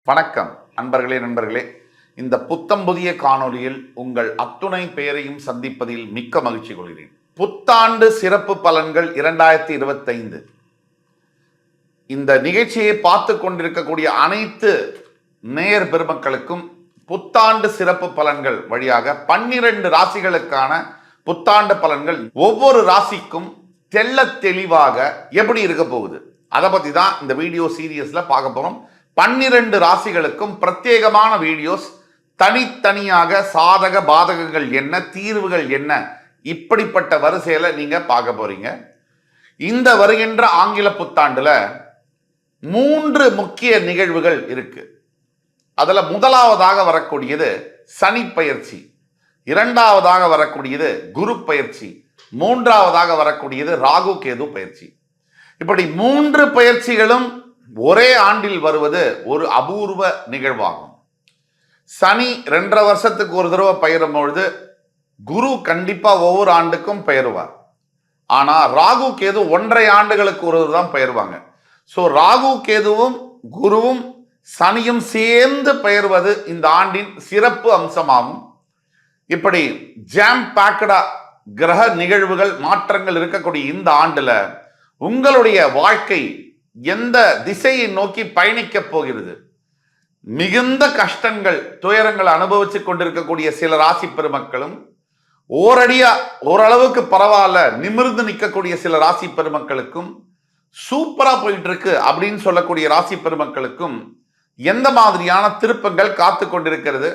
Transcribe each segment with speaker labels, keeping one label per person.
Speaker 1: வணக்கம் நண்பர்களே. இந்த புத்தம் புதிய காணொலியில் உங்கள் அத்துணை பெயரையும் சந்திப்பதில் மிக்க மகிழ்ச்சி கொள்கிறேன். புத்தாண்டு சிறப்பு பலன்கள் 2025. இந்த நிகழ்ச்சியை பார்த்து கொண்டிருக்கக்கூடிய அனைத்து நேயர் பெருமக்களுக்கும் புத்தாண்டு சிறப்பு பலன்கள் வழியாக 12 ராசிகளுக்கான புத்தாண்டு பலன்கள் ஒவ்வொரு ராசிக்கும் தெள்ள தெளிவாக எப்படி இருக்க போகுது அதை பத்தி தான் இந்த வீடியோ சீரியஸ்ல பார்க்க போறோம். 12 ராசிகளுக்கும் பிரத்யேகமான வீடியோஸ், தனித்தனியாக சாதக பாதகங்கள் என்ன, தீர்வுகள் என்ன, இப்படிப்பட்ட வரிசையில நீங்க பார்க்க போறீங்க. இந்த வருகின்ற ஆங்கில புத்தாண்டுல 3 முக்கிய நிகழ்வுகள் இருக்கு. அதுல முதலாவதாக வரக்கூடியது சனி பயிற்சி, இரண்டாவதாக வரக்கூடியது குரு பயிற்சி, மூன்றாவதாக வரக்கூடியது ராகு கேது பயிற்சி. இப்படி 3 பயிற்சிகளும் ஒரே ஆண்டில் வருவது ஒரு அபூர்வ நிகழ்வாகும். சனி 2.5 வருஷத்துக்கு ஒரு தடவை பெயரும் பொழுது குரு கண்டிப்பா ஒவ்வொரு ஆண்டுக்கும் பெயருவார். ஆனா ராகு கேது 1.5 ஆண்டுகளுக்கு ஒரு தான் பெயருவாங்க. ஸோ ராகு கேதுவும் குருவும் சனியும் சேர்ந்து பெயர்வது இந்த ஆண்டின் சிறப்பு அம்சமாகும். இப்படி ஜாம் பேக்கடா கிரக நிகழ்வுகள் மாற்றங்கள் இருக்கக்கூடிய இந்த ஆண்டுல உங்களுடைய வாழ்க்கை எந்த திசையை நோக்கி பயணிக்க போகிறது? மிகுந்த கஷ்டங்கள், துயரங்கள் அனுபவிச்சுக் கொண்டிருக்கக்கூடிய சில ராசி பெருமக்களும், ஓரளவுக்கு பரவாயில்ல நிமிர்ந்து நிற்கக்கூடிய சில ராசி பெருமக்களுக்கும், சூப்பரா போயிட்டு இருக்கு அப்படின்னு சொல்லக்கூடிய ராசி பெருமக்களுக்கும் எந்த மாதிரியான திருப்பங்கள் காத்து கொண்டிருக்கிறது?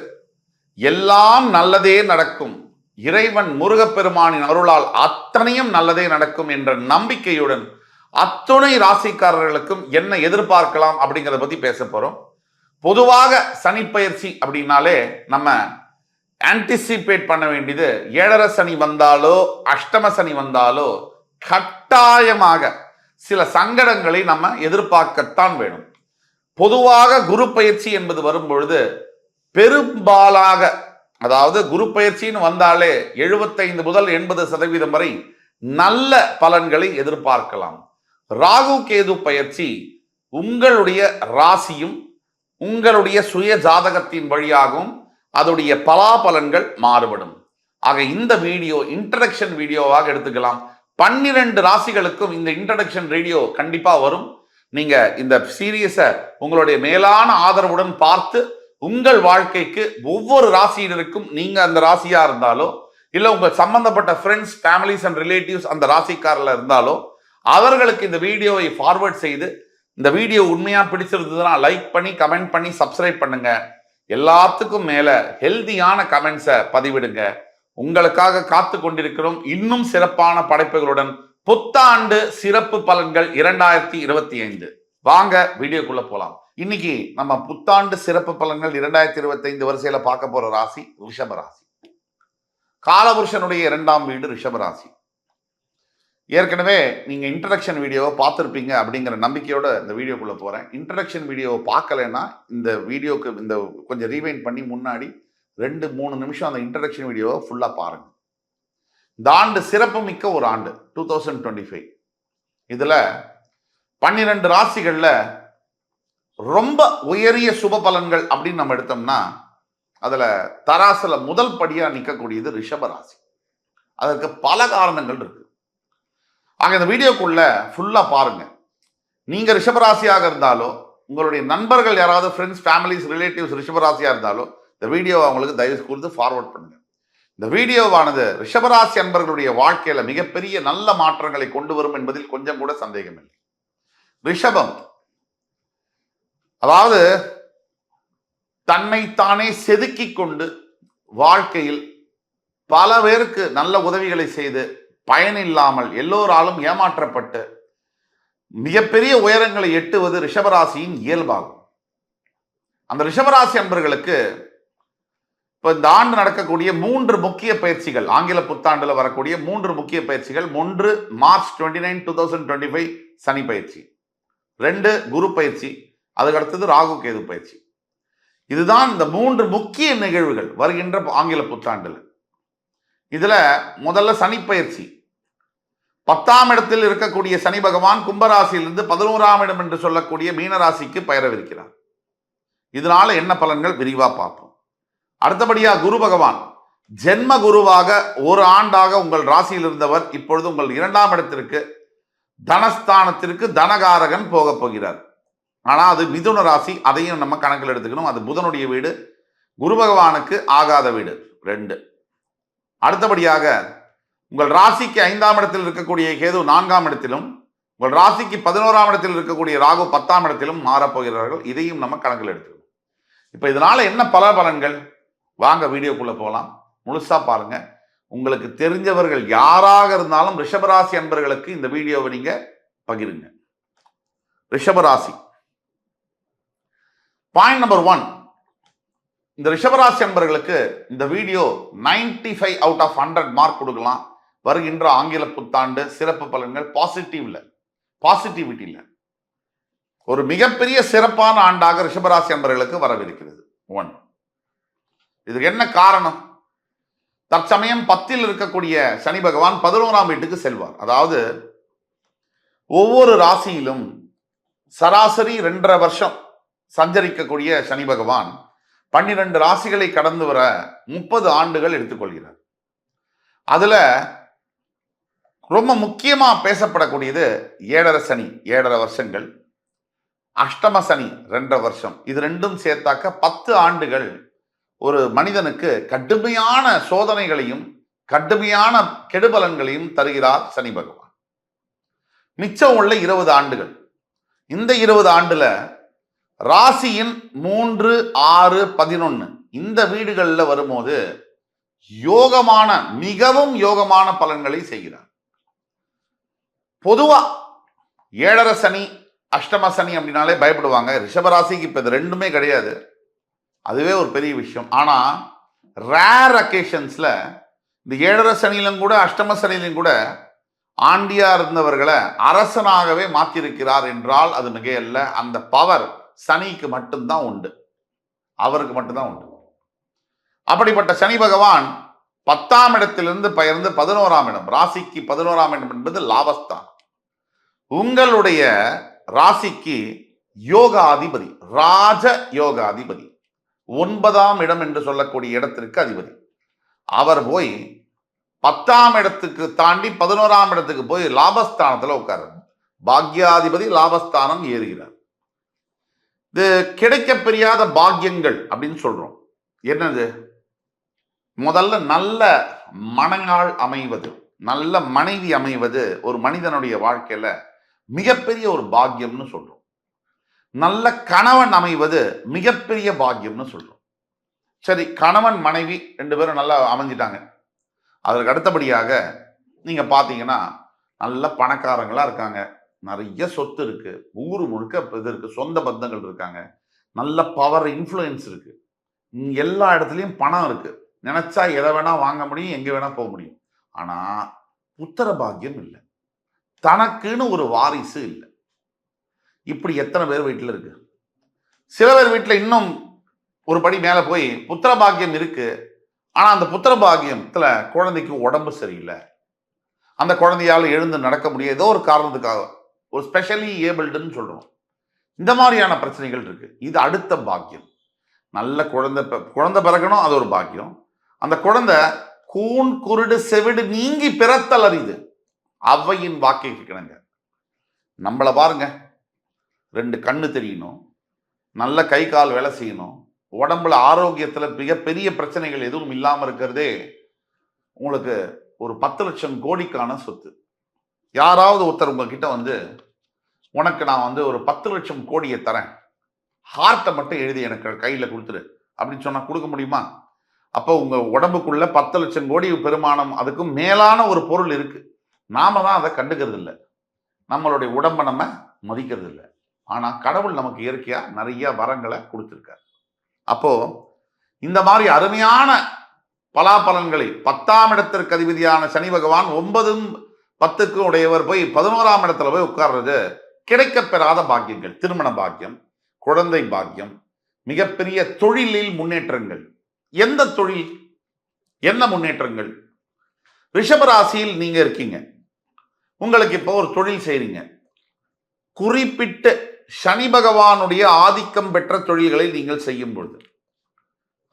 Speaker 1: எல்லாம் நல்லதே நடக்கும், இறைவன் முருகப்பெருமானின் அருளால் அத்தனையும் நல்லதே நடக்கும் என்ற நம்பிக்கையுடன் அத்துணை ராசிக்காரர்களுக்கும் என்ன எதிர்பார்க்கலாம் அப்படிங்கிறத பத்தி பேச போறோம். பொதுவாக சனி பயிற்சி அப்படின்னாலே நம்ம ஆன்டிசிபேட் பண்ண வேண்டியது 7.5 சனி வந்தாலோ அஷ்டம சனி வந்தாலோ கட்டாயமாக சில சங்கடங்களை நம்ம எதிர்பார்க்கத்தான் வேணும். பொதுவாக குரு பயிற்சி என்பது வரும்பொழுது பெரும்பாலாக, அதாவது குரு பயிற்சின்னு வந்தாலே 75 முதல் 80% வரை நல்ல பலன்களை எதிர்பார்க்கலாம். ராகு கேது பயிற்சி உங்களுடைய ராசியும் உங்களுடைய சுய ஜாதகத்தின் வழியாகவும் அதோடைய பலாபலன்கள் மாறுபடும். ஆக இந்த வீடியோ இன்ட்ரடக்ஷன் வீடியோவாக எடுத்துக்கலாம். 12 ராசிகளுக்கும் இந்த இன்ட்ரடக்ஷன் வீடியோ கண்டிப்பா வரும். நீங்க இந்த சீரியஸை உங்களுடைய மேலான ஆதரவுடன் பார்த்து உங்கள் வாழ்க்கைக்கு ஒவ்வொரு ராசியினருக்கும், நீங்க அந்த ராசியா இருந்தாலோ இல்ல உங்கள் சம்பந்தப்பட்ட ஃப்ரெண்ட்ஸ், ஃபேமிலிஸ் அண்ட் ரிலேட்டிவ்ஸ் அந்த ராசிக்காரில் இருந்தாலோ அவர்களுக்கு இந்த வீடியோவை ஃபார்வர்ட் செய்து, இந்த வீடியோ உண்மையா பிடிச்சிருந்ததுன்னா லைக் பண்ணி, கமெண்ட் பண்ணி, சப்ஸ்கிரைப் பண்ணுங்க. எல்லாத்துக்கும் மேல ஹெல்தியான கமெண்ட்ஸை பதிவிடுங்க. உங்களுக்காக காத்து கொண்டிருக்கிறோம் இன்னும் சிறப்பான படைப்புகளுடன். புத்தாண்டு சிறப்பு பலன்கள் 2025. வாங்க வீடியோக்குள்ள போலாம். இன்னைக்கு நம்ம புத்தாண்டு சிறப்பு பலன்கள் 2025 வரிசையில பார்க்க போற ராசி ரிஷப ராசி. காலபுருஷனுடைய 2ஆம் வீடு ரிஷப ராசி. ஏற்கனவே நீங்க இன்ட்ரடக்ஷன் வீடியோவை பார்த்துருப்பீங்க அப்படிங்கிற நம்பிக்கையோட இந்த வீடியோக்குள்ள போறேன். இன்ட்ரடக்ஷன் வீடியோவை பார்க்கலன்னா இந்த வீடியோக்கு இந்த கொஞ்சம் ரீவைண்ட் பண்ணி முன்னாடி 2-3 நிமிஷம் அந்த இன்ட்ரடக்ஷன் வீடியோவை ஃபுல்லா பாருங்க. இந்த ஆண்டு சிறப்பு மிக்க ஒரு ஆண்டு 2025. இதுல 12 ராசிகள்ல ரொம்ப உயரிய சுப பலன்கள் அப்படின்னு நம்ம எடுத்தோம்னா அதுல தராசுல முதல் படியா நிற்கக்கூடியது ரிஷப ராசி. அதற்கு பல காரணங்கள் இருக்கு. ஆக இந்த வீடியோக்குள்ள ஃபுல்லா பாருங்க. நீங்க ரிஷபராசியாக இருந்தாலோ, உங்களுடைய நண்பர்கள் யாராவது ஃப்ரெண்ட்ஸ், ஃபேமிலிஸ், ரிலேட்டிவ்ஸ் ரிஷபராசியா இருந்தாலோ இந்த வீடியோவை அவங்களுக்கு தயவு கொடுத்து ஃபார்வர்ட் பண்ணுங்க. இந்த வீடியோவானது ரிஷபராசி அன்பர்களுடைய வாழ்க்கையில மிகப்பெரிய நல்ல மாற்றங்களை கொண்டு வரும் என்பதில் கொஞ்சம் கூட சந்தேகம் இல்லை. ரிஷபம் அதாவது தன்னைத்தானே செதுக்கி கொண்டு வாழ்க்கையில் பல பேருக்கு நல்ல உதவிகளை செய்து பயனில்லாமல் எல்லோராலும் ஏமாற்றப்பட்டு மிகப்பெரிய உயரங்களை எட்டுவது ரிஷபராசியின் இயல்பாகும். அந்த ரிஷபராசி அன்பர்களுக்கு இப்போ இந்த ஆண்டு நடக்கக்கூடிய 3 முக்கிய பயிற்சிகள், ஆங்கில புத்தாண்டுல வரக்கூடிய 3 முக்கிய பயிற்சிகள். 1 மார்ச் 29, 2025 சனி பயிற்சி, 2 குரு பயிற்சி, அதுக்கு அடுத்தது ராகு கேது பயிற்சி. இதுதான் இந்த 3 முக்கிய நிகழ்வுகள் வருகின்ற ஆங்கில புத்தாண்டுல. இதுல முதல்ல சனி பயிற்சி. 10ஆம் இடத்தில் இருக்கக்கூடிய சனி பகவான் கும்பராசியிலிருந்து 11ஆம் இடம் என்று சொல்லக்கூடிய மீனராசிக்கு பெயரவிருக்கிறார். இதனால என்ன பலன்கள் விரிவா பார்ப்போம். அடுத்தபடியா குரு பகவான் ஜென்ம குருவாக ஒரு ஆண்டாக உங்கள் ராசியில் இருந்தவர் இப்பொழுது உங்கள் 2ஆம் இடத்திற்கு தனஸ்தானத்திற்கு தனகாரகன் போக போகிறார். ஆனா அது மிதுன ராசி, அதையும் நம்ம கணக்கில் எடுத்துக்கணும். அது புதனுடைய வீடு, குரு பகவானுக்கு ஆகாத வீடு 2. அடுத்தபடியாக உங்கள் ராசிக்கு 5ஆம் இடத்தில் இருக்கக்கூடிய கேது 4ஆம் இடத்திலும், உங்கள் ராசிக்கு 11ஆம் இடத்தில் இருக்கக்கூடிய ராகு 10ஆம் இடத்திலும் மாறப்போகிறார்கள். இதையும் நம்ம கணக்கில் எடுத்துக்கணும். இப்ப இதனால என்ன பல பலன்கள், வாங்க வீடியோக்குள்ள போகலாம். முழுசா பாருங்க. உங்களுக்கு தெரிஞ்சவர்கள் யாராக இருந்தாலும் ரிஷபராசி அன்பர்களுக்கு இந்த வீடியோவை நீங்க பகிருங்க. ரிஷபராசி பாயிண்ட் நம்பர் 1, இந்த ரிஷபராசி அன்பர்களுக்கு இந்த வீடியோ 95 அவுட் ஆஃப் 100 மார்க் கொடுக்கலாம். வருகின்ற ஆங்கில புத்தாண்டு சிறப்பு பலன்கள் பாசிட்டிவிட்டியில் ஒரு மிகப்பெரிய சிறப்பான ஆண்டாக ரிஷபராசி அன்பர்களுக்கு வரவிருக்கிறது. 1, இதுக்கு என்ன காரணம்? தற்சமயம் 10ல் இருக்கக்கூடிய சனி பகவான் 11ஆம் வீட்டுக்கு செல்வார். அதாவது ஒவ்வொரு ராசியிலும் சராசரி 2.5 வருஷம் சஞ்சரிக்கக்கூடிய சனி பகவான் 12 ராசிகளை கடந்து வர 30 ஆண்டுகள் எடுத்துக்கொள்கிறார். அதுல ரொம்ப முக்கியமா பேசப்படக்கூடியது 7.5 சனி 7.5 வருஷங்கள், அஷ்டம சனி 2.5 வருஷம். இது ரெண்டும் சேர்த்தாக்க 10 ஆண்டுகள் ஒரு மனிதனுக்கு கடுமையான சோதனைகளையும் கடுமையான கெடுபலன்களையும் தருகிறார் சனி பகவான். மிச்சம் உள்ள 20 ஆண்டுகள், இந்த 20 ஆண்டுல ராசியின் 3, 6, 11 இந்த வீடுகளில் வரும்போது யோகமான மிகவும் யோகமான பலன்களை செய்கிறார். பொதுவா 7.5 சனி அஷ்டம சனி அப்படின்னாலே பயப்படுவாங்க. ரிஷபராசிக்கு இப்ப இது ரெண்டுமே கிடையாது, அதுவே ஒரு பெரிய விஷயம். ஆனா ரேர் அக்கேஷன்ஸ்ல இந்த 7.5 சனியிலும் கூட அஷ்டம சனியிலும் கூட ஆண்டியா இருந்தவர்களை அரசனாகவே மாற்றிருக்கிறார் என்றால் அது மிகையல்ல. அந்த பவர் சனிக்கு மட்டும்தான் உண்டு, அவருக்கு மட்டும்தான் உண்டு. அப்படிப்பட்ட சனி பகவான் 10ஆம் இடத்திலிருந்து பெயர்ந்து 11ஆம் இடம், ராசிக்கு 11ஆம் இடம் என்பது லாபஸ்தான். உங்களுடைய ராசிக்கு யோகாதிபதி, ராஜ யோகாதிபதி, 9ஆம் இடம் என்று சொல்லக்கூடிய இடத்திற்கு அதிபதி. அவர் போய் 10ஆம் இடத்துக்கு தாண்டி 11ஆம் இடத்துக்கு போய் லாபஸ்தானத்துல உட்காரு. பாக்யாதிபதி லாபஸ்தானம் ஏறுகிறார். இது கிடைக்க பெரியாத பாக்கியங்கள் அப்படின்னு சொல்றோம். என்னது? முதல்ல நல்ல மனையாள் அமைவது, நல்ல மனைவி அமைவது ஒரு மனிதனுடைய வாழ்க்கையில மிகப்பெரிய ஒரு பாக்கியம்னு சொல்றோம். நல்ல கணவன் அமைவது மிகப்பெரிய பாக்கியம்னு சொல்றோம். சரி, கணவன் மனைவி 2 பேரும் நல்லா அமைஞ்சிட்டாங்க. அதற்கு அடுத்தபடியாக நீங்க பாத்தீங்கன்னா நல்ல பணக்காரங்களா இருக்காங்க, நிறைய சொத்து இருக்கு, ஊர் முழுக்க இது இருக்கு, சொந்த பந்தங்கள் இருக்காங்க, நல்ல பவர் இன்ஃப்ளூயன்ஸ் இருக்கு, எல்லா இடத்துலையும் பணம் இருக்கு, நினைச்சா எதை வேணா வாங்க முடியும், எங்க வேணா போக முடியும். ஆனா புத்திர பாக்கியம் இல்லை, தனக்குன்னு ஒரு வாரிசு இல்லை. இப்படி எத்தனை பேர் வீட்டில் இருக்கு? சில பேர் வீட்டில் இன்னும் ஒரு படி மேல போய் புத்திர பாக்கியம் இருக்கு, ஆனா அந்த புத்திர பாக்கியத்துல குழந்தைக்கு உடம்பு சரியில்லை, அந்த குழந்தையால் எழுந்து நடக்க முடியாது, ஏதோ ஒரு காரணத்துக்காக ஒரு ஸ்பெஷலி ஏபிள்டுன்னு சொல்றோம். இந்த மாதிரியான பிரச்சனைகள் இருக்கு. இது அடுத்த பாக்கியம். நல்ல குழந்தை பிறக்கணும், அது ஒரு பாக்கியம். அந்த குழந்தை கூன் குருடு செவிடு நீங்கி பிறத்தல் அறிது, அவ்வையின் வாக்கை கேட்கணுங்க. நம்மளை பாருங்க, 2 கண்ணு தெரியணும், நல்ல கை கால் வேலை செய்யணும், உடம்புல ஆரோக்கியத்துல மிகப்பெரிய பிரச்சனைகள் எதுவும் இல்லாம இருக்கிறதே உங்களுக்கு ஒரு 10 லட்சம் கோடிக்கான சொத்து. யாராவது ஒருத்தர் உங்ககிட்ட வந்து உனக்கு நான் வந்து ஒரு 10 லட்சம் கோடியை தரேன், ஹார்ட்டை மட்டும் எழுதி எனக்கு கையில கொடுத்துரு அப்படின்னு சொன்னா கொடுக்க முடியுமா? அப்போ உங்க உடம்புக்குள்ள 10 லட்சம் கோடி பெருமானம், அதுக்கும் மேலான ஒரு பொருள் இருக்கு. நாம தான் அதை கண்டுக்கிறது இல்லை, நம்மளுடைய உடம்பை நம்ம மதிக்கிறது இல்லை. ஆனா கடவுள் நமக்கு இயற்கையா நிறைய வரங்களை கொடுத்திருக்காரு. அப்போ இந்த மாதிரி அருமையான பலாபலன்களை 10ஆம் இடத்திற்கு அதிபதியான சனி பகவான் 9, 10க்கு உடையவர் போய் 11ஆம் இடத்துல போய் உட்கார்றது கிடைக்க பெறாத பாக்கியங்கள். திருமண பாக்கியம், குழந்தை பாக்கியம், மிகப்பெரிய தொழிலில் முன்னேற்றங்கள். எந்த தொழில், என்ன முன்னேற்றங்கள்? ரிஷபராசியில் நீங்க இருக்கீங்க, உங்களுக்கு இப்போ ஒரு தொழில் செய்றீங்க, குறிப்பிட்டு சனி பகவானுடைய ஆதிக்கம் பெற்ற தொழில்களை நீங்கள் செய்யும் பொழுது,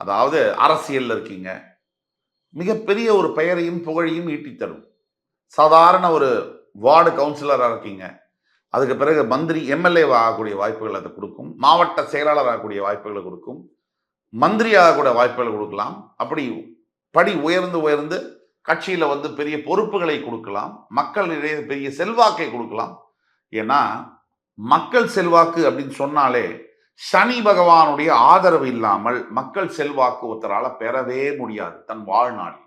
Speaker 1: அதாவது அரசியல்ல இருக்கீங்க, மிகப்பெரிய ஒரு பெயரையும் புகழையும் ஈட்டி தரும். சாதாரண ஒரு வார்டு கவுன்சிலராக இருக்கீங்க, அதுக்கு பிறகு மந்திரி எம்எல்ஏ ஆகக்கூடிய வாய்ப்புகள் அதை கொடுக்கும். மாவட்ட செயலாளர் ஆகக்கூடிய வாய்ப்புகளை கொடுக்கும். மந்திரி ஆகக்கூடிய வாய்ப்புகளை கொடுக்கலாம். அப்படி படி உயர்ந்து உயர்ந்து கட்சியில வந்து பெரிய பொறுப்புகளை கொடுக்கலாம். மக்களிடையே பெரிய செல்வாக்கை கொடுக்கலாம். ஏன்னா மக்கள் செல்வாக்கு அப்படின்னு சொன்னாலே சனி பகவானுடைய ஆதரவு இல்லாமல் மக்கள் செல்வாக்கு ஒருத்தரால பெறவே முடியாது தன் வாழ்நாளில்.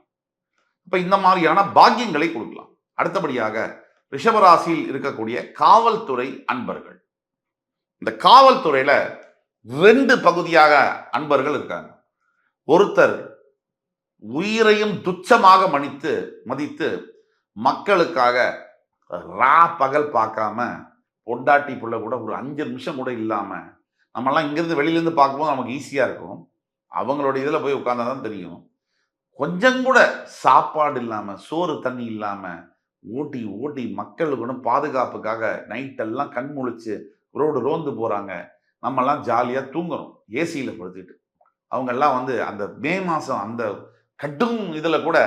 Speaker 1: இப்ப இந்த மாதிரியான பாக்கியங்களை கொடுக்கலாம். அடுத்தபடியாக ரிஷபராசியில் இருக்கக்கூடிய காவல்துறை அன்பர்கள், இந்த காவல்துறையில 2 பகுதியாக அன்பர்கள் இருக்காங்க. ஒருத்தர் உயிரையும் துச்சமாக மதித்து மக்களுக்காக ரா பகல் பார்க்காம, பொண்டாட்டி புள்ள கூட ஒரு 5 நிமிஷம் கூட இல்லாம, நம்மெல்லாம் இங்கிருந்து வெளியிலேருந்து பார்க்கும்போது நமக்கு ஈஸியா இருக்கும். அவங்களோட இதுல போய் உட்கார்ந்தா தான் தெரியும். கொஞ்சம் கூட சாப்பாடு இல்லாம, சோறு தண்ணி இல்லாம ஓட்டி ஓட்டி மக்களுக்கு பாதுகாப்புக்காக நைட்டெல்லாம் கண் முழிச்சு ரோந்து போறாங்க. நம்மெல்லாம் ஜாலியா தூங்குறோம் ஏசியில படுத்துட்டு. அவங்க எல்லாம் வந்து அந்த மே மாசம் அந்த கடும் இதுல கூட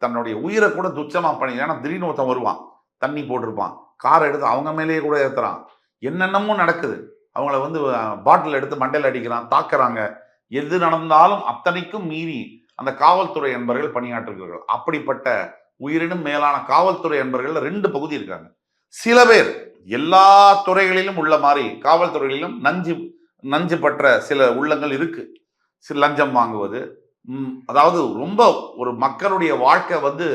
Speaker 1: தன்னுடைய உயிரை கூட துச்சமா பண்ணி, ஏன்னா திடீர்னு ஒருத்தன் வருவான், தண்ணி போட்டிருப்பான், காரை எடுத்து அவங்க மேலேயே கூட ஏத்துறான், என்னென்னமோ நடக்குது. அவங்கள வந்து பாட்டில் எடுத்து மண்டையில் அடிக்கிறான், தாக்குறாங்க. எது நடந்தாலும் அத்தனைக்கும் மீறி அந்த காவல்துறை என்பர்கள் பணியாற்றுகிறார்கள். அப்படிப்பட்ட உயிரினும் மேலான காவல்துறை என்பர்கள் 2 பகுதி இருக்காங்க. சில பேர் எல்லா துறைகளிலும் உள்ள மாதிரி காவல்துறைகளிலும் நஞ்சு பற்ற சில உள்ளங்கள் இருக்கு. சில லஞ்சம் வாங்குவது, அதாவது ரொம்ப ஒரு மக்களுடைய வாழ்க்கை வந்து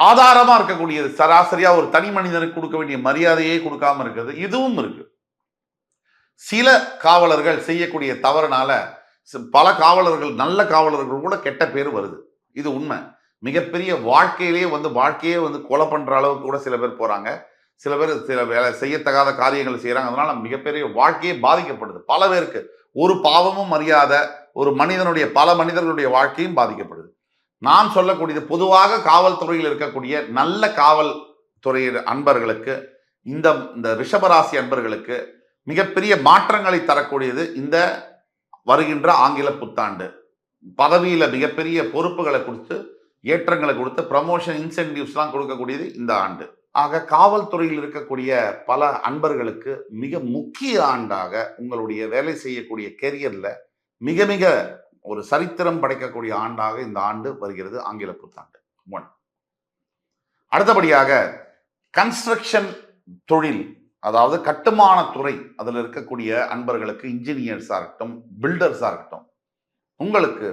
Speaker 1: ஆதாரமா இருக்கக்கூடியது, சராசரியா ஒரு தனி மனிதனுக்கு கொடுக்க வேண்டிய மரியாதையே கொடுக்காம இருக்கிறது, இதுவும் இருக்கு. சில காவலர்கள் செய்யக்கூடிய தவறுனால பல காவலர்கள், நல்ல காவலர்கள் கூட கெட்ட பேர் வருது. இது உண்மை. மிகப்பெரிய வாழ்க்கையே வந்து கொலை பண்ற அளவுக்கு கூட சில பேர் போறாங்க. சில பேர் சில வேலை செய்யத்தகாத காரியங்கள் செய்யறாங்க. அதனால மிகப்பெரிய வாழ்க்கையே பாதிக்கப்படுது. பல பேருக்கு ஒரு பாவமும் அறியாத ஒரு மனிதனுடைய, பல மனிதர்களுடைய வாழ்க்கையும் பாதிக்கப்படுது. நான் சொல்லக்கூடியது பொதுவாக காவல்துறையில் இருக்கக்கூடிய நல்ல காவல்துறை அன்பர்களுக்கு, இந்த ரிஷபராசி அன்பர்களுக்கு மிகப்பெரிய மாற்றங்களை தரக்கூடியது இந்த வருகின்ற ஆங்கில புத்தாண்டு. பதவியில மிகப்பெரிய பொறுப்புகளை கொடுத்து, ஏற்றங்களை கொடுத்து, ப்ரமோஷன் இன்சென்டிவ்ஸ்லாம் கொடுக்கக்கூடியது இந்த ஆண்டு. ஆக காவல்துறையில் இருக்கக்கூடிய பல அன்பர்களுக்கு மிக முக்கிய ஆண்டாக உங்களுடைய வேலை செய்யக்கூடிய கெரியர்ல மிக மிக ஒரு சரித்திரம் படைக்கக்கூடிய ஆண்டாக இந்த ஆண்டு வருகிறது, ஆங்கில புத்தாண்டு 1. அடுத்தபடியாக கன்ஸ்ட்ரக்ஷன் தொழில், அதாவது கட்டுமான துறை, அதில் இருக்கக்கூடிய அன்பர்களுக்கு, இன்ஜினியர்ஸா இருக்கட்டும், பில்டர்ஸா இருக்கட்டும், உங்களுக்கு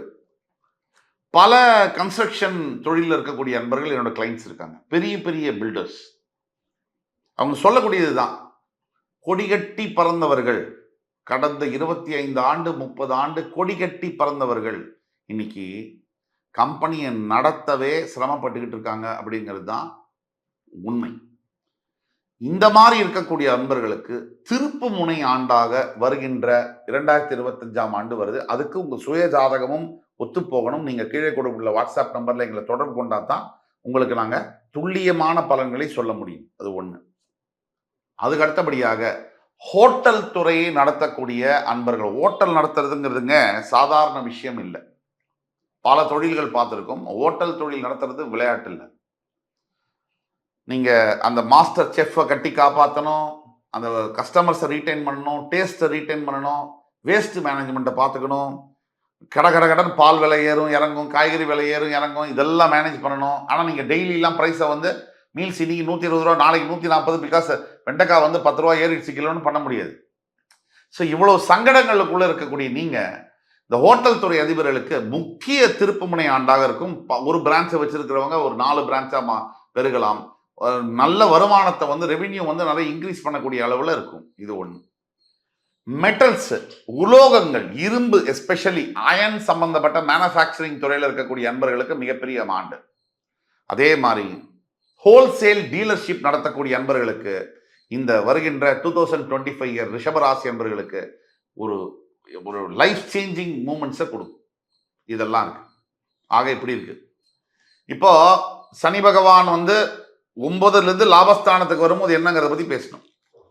Speaker 1: பல கன்ஸ்ட்ரக்ஷன் தொழிலில் இருக்கக்கூடிய அன்பர்கள் என்னோட கிளைண்ட்ஸ் இருக்காங்க. பெரிய பெரிய பில்டர்ஸ். அவங்க சொல்லக்கூடியதுதான், கொடிகட்டி பறந்தவர்கள், கடந்த 25 ஆண்டு 30 ஆண்டு கொடிகட்டி பறந்தவர்கள் இன்னைக்கு கம்பெனியை நடத்தவே சிரமப்பட்டுக்கிட்டு இருக்காங்க அப்படிங்கிறது தான் உண்மை. இந்த மாதிரி இருக்கக்கூடிய அன்பர்களுக்கு திருப்பு முனை ஆண்டாக வருகின்ற 2025ஆம் ஆண்டு வருது. அதுக்கு உங்க சுய ஜாதகமும் ஒத்து போகணும். நீங்க கீழே கொடுத்துள்ள வாட்ஸ்அப் நம்பர்ல எங்களை தொடர்பு கொண்டா தான் உங்களுக்கு நாங்க துல்லியமான பலன்களை சொல்ல முடியும். அது 1. அதுக்கு அடுத்தபடியாக ஹோட்டல் துறையை நடத்தக்கூடிய அன்பர்கள். ஹோட்டல் நடத்துறதுங்கிறதுங்க சாதாரண விஷயம் இல்லை. பல தொழில்கள் பார்த்துருக்கோம். ஹோட்டல் தொழில் நடத்துறது விளையாட்டு இல்லை. நீங்க அந்த மாஸ்டர் செஃப்பை கட்டி காப்பாற்றணும், அந்த கஸ்டமர்ஸை ரீட்டைன் பண்ணணும், டேஸ்ட்டை ரீட்டைன் பண்ணணும், வேஸ்ட் மேனேஜ்மெண்ட்டை பார்த்துக்கணும். கடன் பால் விலை ஏறும் இறங்கும், காய்கறி விலை ஏறும் இறங்கும், இதெல்லாம் மேனேஜ் பண்ணணும். ஆனால் நீங்கள் டெய்லிலாம் ப்ரைஸை வந்து மீல்ஸ் இன்னைக்கு 120 ரூபா, நாளைக்கு 140, பிகாஸ் வெண்டைக்காய் வந்து 10 ரூபா ஏறிடுச்சு கிலோன்னு பண்ண முடியாது. ஸோ இவ்வளவு சங்கடங்களுக்குள்ள இருக்கக்கூடிய நீங்க இந்த ஹோட்டல் துறை அதிபர்களுக்கு முக்கிய திருப்புமுனை ஆண்டாக இருக்கும். ஒரு பிரான்ச்சை வச்சிருக்கிறவங்க ஒரு 4 பிரான்ச்சா பெருகலாம். நல்ல வருமானத்தை வந்து ரெவென்யூ வந்து நிறைய இன்க்ரீஸ் பண்ணக்கூடிய அளவில் இருக்கும். இது 1. மெட்டல்ஸ், உலோகங்கள், இரும்பு, எஸ்பெஷலி அயன் சம்பந்தப்பட்ட மேனுஃபேக்சரிங் துறையில் இருக்கக்கூடிய அன்பர்களுக்கு மிகப்பெரிய ஆண்டு. அதே மாதிரி ஹோல்சேல் டீலர்ஷிப் நடத்தக்கூடிய அன்பர்களுக்கு இந்த வருகின்ற 2025 இயர் ரிஷபராசி அன்பர்களுக்கு ஒரு ஒரு லைஃப் சேஞ்சிங் மூமெண்ட்ஸை கொடுக்கும். இதெல்லாம் இருக்கு. ஆக இப்படி இருக்கு. இப்போ சனி பகவான் வந்து 9லிருந்து லாபஸ்தானத்துக்கு வரும்போது என்னங்கிறத பத்தி பேசணும்.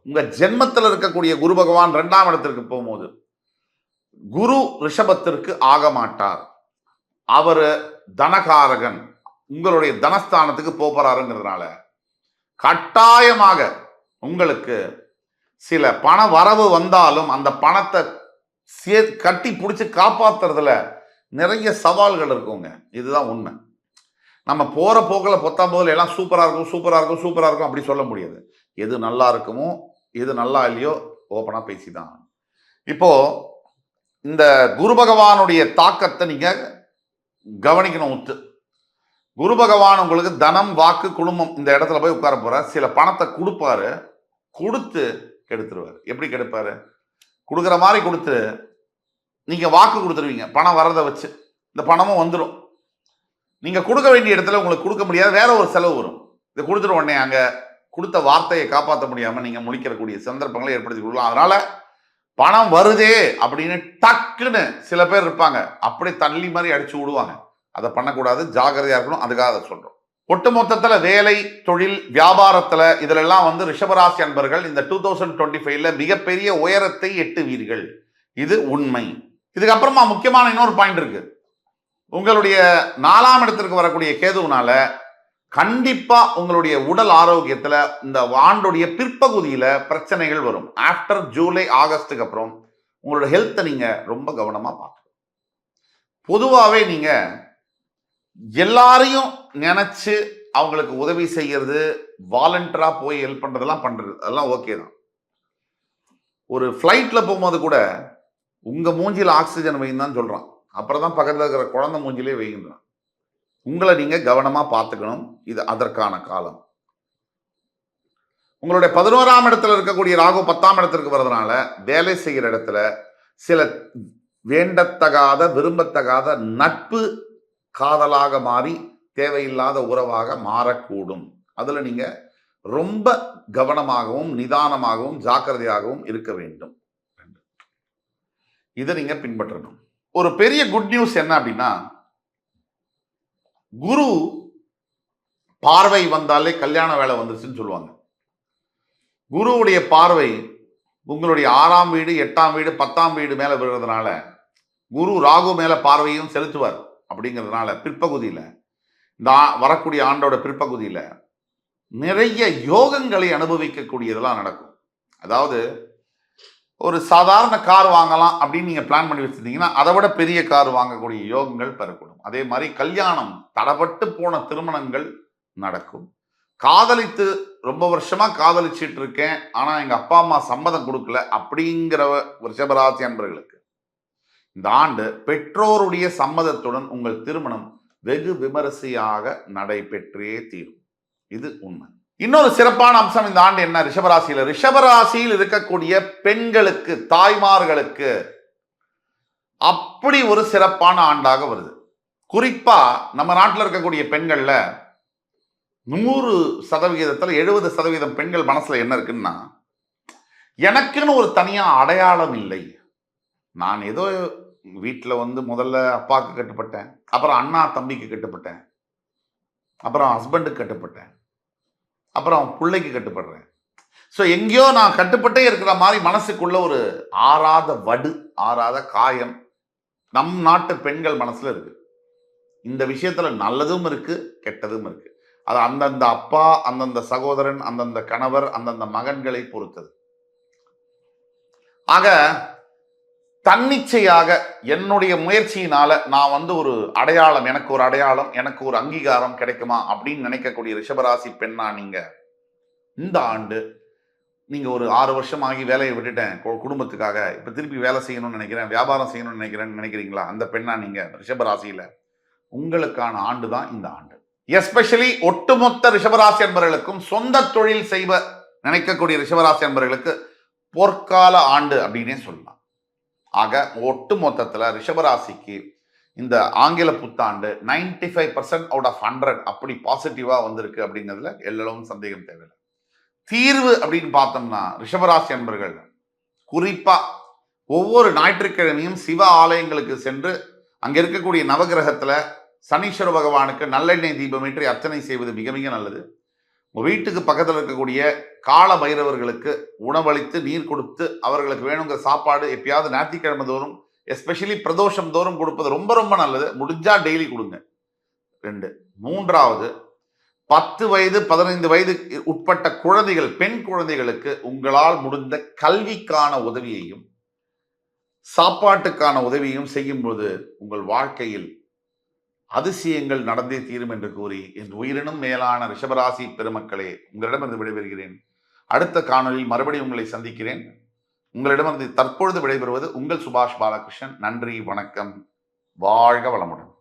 Speaker 1: உங்க ஜென்மத்தில் இருக்கக்கூடிய குரு பகவான் 2ஆம் இடத்திற்கு போகும்போது குரு ரிஷபத்திற்கு ஆக மாட்டார். அவரு தனகாரகன், உங்களுடைய தனஸ்தானத்துக்கு போறாருங்கிறதுனால கட்டாயமாக உங்களுக்கு சில பண வரவு வந்தாலும் அந்த பணத்தை கட்டி பிடிச்சி காப்பாத்துறதுல நிறைய சவால்கள் இருக்குங்க. இதுதான் உண்மை. நம்ம போற போக்கில் 19 எல்லாம் சூப்பரா இருக்கும் சூப்பரா இருக்கும் சூப்பரா இருக்கும் அப்படி சொல்ல முடியாது. எது நல்லா இருக்குமோ எது நல்லா இல்லையோ ஓப்பனா பேசிதான். இப்போ இந்த குரு பகவானுடைய தாக்கத்தை நீங்க கவனிக்கணும். குரு பகவான் உங்களுக்கு தனம், வாக்கு, குடும்பம் இந்த இடத்துல போய் உட்கார போற. சில பணத்தை கொடுப்பாரு, கொடுத்து கெடுத்துருவாரு. எப்படி கெடுப்பாரு? கொடுக்குற மாதிரி கொடுத்து நீங்க வாக்கு கொடுத்துருவீங்க பணம் வரதை வச்சு. இந்த பணமும் வந்துடும். நீங்க கொடுக்க வேண்டிய இடத்துல உங்களுக்கு கொடுக்க முடியாது, வேற ஒரு செலவு வரும். இதை கொடுத்துட்டு உடனே அங்க கொடுத்த வார்த்தையை காப்பாற்ற முடியாம நீங்க முழிக்கக்கூடிய சந்தர்ப்பங்களை ஏற்படுத்தி கொடுக்கலாம். அதனால பணம் வருதே அப்படின்னு டக்குன்னு சில பேர் இருப்பாங்க, அப்படியே தள்ளி மாதிரி அடிச்சு விடுவாங்க. அதை பண்ணக்கூடாது, ஜாகிரதையா இருக்கணும். அதுக்காக அதை சொல்றோம். ஒட்டுமொத்தத்துல வேலை, தொழில், வியாபாரத்துல இதுல எல்லாம் ரிஷபராசி அன்பர்கள் இந்த 2025ல மிகப்பெரிய உயரத்தை எட்டுவீர்கள். இது உண்மை. இதுக்கப்புறமா முக்கியமான இன்னொரு பாயிண்ட் இருக்கு. உங்களுடைய 4ஆம் இடத்திற்கு வரக்கூடிய கேதுனால கண்டிப்பா உங்களுடைய உடல் ஆரோக்கியத்துல இந்த ஆண்டுடைய பிற்பகுதியில பிரச்சனைகள் வரும். ஆஃப்டர் ஜூலை, ஆகஸ்டுக்கு அப்புறம் உங்களோட ஹெல்த்தை நீங்க ரொம்ப கவனமா பார்க்கணும். பொதுவாகவே நீங்க எல்லாரையும் நினைச்சு அவங்களுக்கு உதவி செய்யறது, வாலண்டியரா போய் ஹெல்ப் பண்றதெல்லாம் பண்றது அதெல்லாம் ஓகே தான். ஒரு ஃப்ளைட்ல போகும்போது கூட உங்க மூஞ்சில ஆக்சிஜன் வைன்னு தான் சொல்றான். அப்புறம் தான் பக்கத்தில் இருக்கிற குழந்தை மூஞ்சிலே வைக்கிறான். உங்களை நீங்க கவனமா பார்த்துக்கணும். இது அதற்கான காலம். உங்களுடைய 11ஆம் இடத்துல இருக்கக்கூடிய ராகு 10ஆம் இடத்திற்கு வர்றதுனால வேலை செய்கிற இடத்துல சில வேண்டத்தகாத, விரும்பத்தகாத நட்பு காதலாக மாறி தேவையில்லாத உறவாக மாறக்கூடும். அதுல நீங்க ரொம்ப கவனமாகவும் நிதானமாகவும் ஜாக்கிரதையாகவும் இருக்க வேண்டும். இதை நீங்க பின்பற்றணும். ஒரு பெரிய குட் நியூஸ் என்ன அப்படின்னா, குரு பார்வை வந்தாலே கல்யாண வேலை வந்துருச்சுன்னு சொல்லுவாங்க. குருவுடைய பார்வை உங்களுடைய 6ஆம் வீடு, 8ஆம் வீடு, 10ஆம் வீடு மேல விழுறதுனால குரு ராகு மேல பார்வையும் செலுத்துவார். அப்படிங்கிறதுனால பிற்பகுதியில இந்த வரக்கூடிய ஆண்டோட பிற்பகுதியில நிறைய யோகங்களை அனுபவிக்கக்கூடியதெல்லாம் நடக்கும். அதாவது ஒரு சாதாரண கார் வாங்கலாம் அப்படின்னு நீங்க பிளான் பண்ணி வச்சிருந்தீங்கன்னா அதை விட பெரிய கார் வாங்கக்கூடிய யோகங்கள் பெறக்கூடும். அதே மாதிரி கல்யாணம், தடப்பட்டு போன திருமணங்கள் நடக்கும். காதலித்து ரொம்ப வருஷமா காதலிச்சிட்டு இருக்கேன், ஆனா எங்க அப்பா அம்மா சம்மதம் கொடுக்கல அப்படிங்கிற ரிஷபராசி அன்பர்களுக்கு இந்த ஆண்டு பெற்றோருடைய சம்மதத்துடன் உங்கள் திருமணம் வெகு விமரிசையாக நடைபெற்றே தீரும். இது உண்மை. இன்னொரு சிறப்பான அம்சம் இந்த ஆண்டு என்ன? ரிஷபராசியில் இருக்கக்கூடிய பெண்களுக்கு, தாய்மார்களுக்கு அப்படி ஒரு சிறப்பான ஆண்டாக வருது. குறிப்பா நம்ம நாட்டில் இருக்கக்கூடிய பெண்கள்ல 100%, 70% பெண்கள் மனசுல என்ன இருக்குன்னா, எனக்குன்னு ஒரு தனியா அடையாளம் இல்லை. நான் ஏதோ வீட்டில் முதல்ல அப்பாவுக்கு கட்டுப்பட்டேன், அப்புறம் அண்ணா தம்பிக்கு கட்டுப்பட்டேன், அப்புறம் ஹஸ்பண்டுக்கு கட்டுப்பட்டேன், அப்புறம் பிள்ளைக்கு கட்டுப்படுறேன். ஸோ எங்கேயோ நான் கட்டுப்பட்டே இருக்கிற மாதிரி மனசுக்குள்ள ஒரு ஆறாத வடு, ஆறாத காயம் நம் நாட்டு பெண்கள் மனசுல இருக்கு. இந்த விஷயத்துல நல்லதும் இருக்கு, கெட்டதும் இருக்கு. அது அந்தந்த அப்பா, அந்தந்த சகோதரன், அந்தந்த கணவர், அந்தந்த மகன்களை பொறுத்தது. ஆக தன்னிச்சையாக என்னுடைய முயற்சியினால நான் ஒரு அடையாளம், எனக்கு ஒரு அடையாளம், எனக்கு ஒரு அங்கீகாரம் கிடைக்குமா அப்படின்னு நினைக்கக்கூடிய ரிஷபராசி பெண்ணா நீங்க இந்த ஆண்டு நீங்க ஒரு 6 வருஷம் ஆகி வேலையை விட்டுட்டேன் குடும்பத்துக்காக, இப்ப திருப்பி வேலை செய்யணும்னு நினைக்கிறேன், வியாபாரம் செய்யணும்னு நினைக்கிறீங்களா? அந்த பெண்ணா நீங்க ரிஷபராசியில உங்களுக்கான ஆண்டு தான் இந்த ஆண்டு. எஸ்பெஷலி ஒட்டுமொத்த ரிஷபராசி அன்பர்களுக்கும் சொந்த தொழில் செய்வ நினைக்கக்கூடிய ரிஷபராசி அன்பர்களுக்கு பொற்கால ஆண்டு அப்படின்னே சொல்லலாம். ஆக ஒட்டு மொத்தத்தில் ரிஷபராசிக்கு இந்த ஆங்கில புத்தாண்டு 95% அவுட் ஆஃப் 100 அப்படி பாசிட்டிவா வந்திருக்கு அப்படிங்கிறதுல எல்லளவும் சந்தேகம் தேவையில்லை. தீர்வு அப்படின்னு பார்த்தோம்னா ரிஷபராசி அன்பர்கள் குறிப்பா ஒவ்வொரு ஞாயிற்றுக்கிழமையும் சிவ ஆலயங்களுக்கு சென்று அங்க இருக்கக்கூடிய நவகிரகத்துல சனீஸ்வர பகவானுக்கு நல்லெண்ணெய் தீபமேற்றி அர்ச்சனை செய்வது மிக மிக நல்லது. உங்க வீட்டுக்கு பக்கத்தில் இருக்கக்கூடிய கால பைரவர்களுக்கு உணவளித்து நீர் கொடுத்து அவர்களுக்கு வேணுங்கிற சாப்பாடு எப்பயாவது ஞாயிற்றுக்கிழமை தோறும் எஸ்பெஷலி பிரதோஷம் தோறும் கொடுப்பது ரொம்ப ரொம்ப நல்லது. முடிஞ்சா டெய்லி கொடுங்க. 2. 3வது 10 வயது 15 வயது உட்பட்ட குழந்தைகள், பெண் குழந்தைகளுக்கு உங்களால் முடிந்த கல்விக்கான உதவியையும் சாப்பாட்டுக்கான உதவியும் செய்யும்போது உங்கள் வாழ்க்கையில் அதிசயங்கள் நடந்தே தீரும் என்று கூறி என் உயிரினும் மேலான ரிஷபராசி பெருமக்களே, உங்களிடமிருந்து விடைபெறுகிறேன். அடுத்த காணொலியில் மறுபடியும் உங்களை சந்திக்கிறேன். உங்களிடமிருந்து தற்பொழுது விடைபெறுவது உங்கள் சுபாஷ் பாலகிருஷ்ணன். நன்றி, வணக்கம், வாழ்க வளமுடன்.